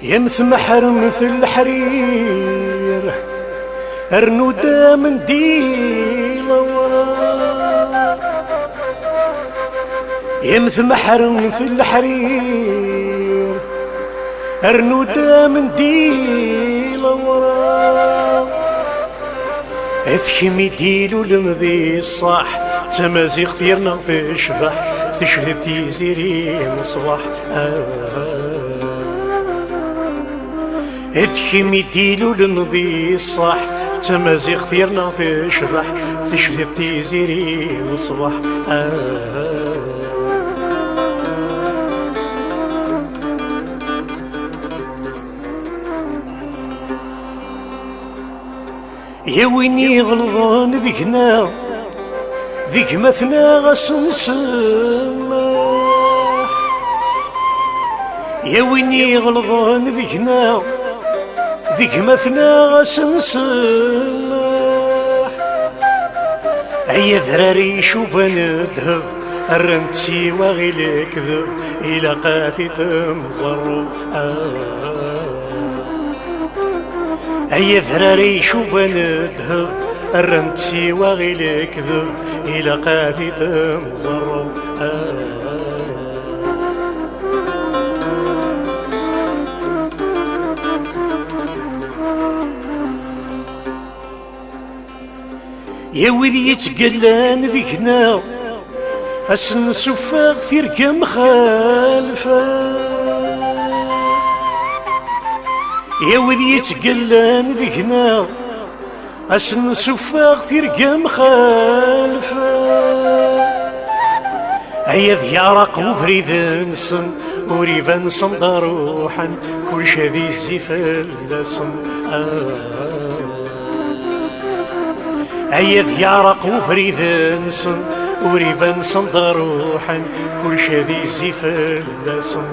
يمثمحر مثل الحرير ارنو دام نديل ورا. يمثمحر مثل الحرير ارنو دام نديل ورا. اذكي يديلو لمذي الصح تمازيغ ثيرنا تشبح تشهدتي زيري مصباح. اذكي يديلو لمذي الصح تمازيغ ثيرنا تشبح تشهدتي زيري مصباح. يا ويني غلظان ذيكنا ذيك مثنا غاس نسمح. يا ويني غلظان ذيكنا ذيك مثنا غاس نسمح. عيا ذراري شوفان الذهب الرنتي وغير الكذب إلى قاثي تمزر. هيا ذراري شوفان الذهب الرنتي وغير الكذب إلى قاثي تمزر. يا وذي يتقلان ذيكنا أسن سفاق ثيرك مخالفة. يا وذي يتقلان ذيكنا أسن سفاق ثيرك مخالفة. هيا ذيارق وفريد نسن وريفا نسن ضروحا كل شذي الزفل لسن. هيا ذيارق وفريد نسن وريفا نسن ضروحا كل شذي الزفل لسن.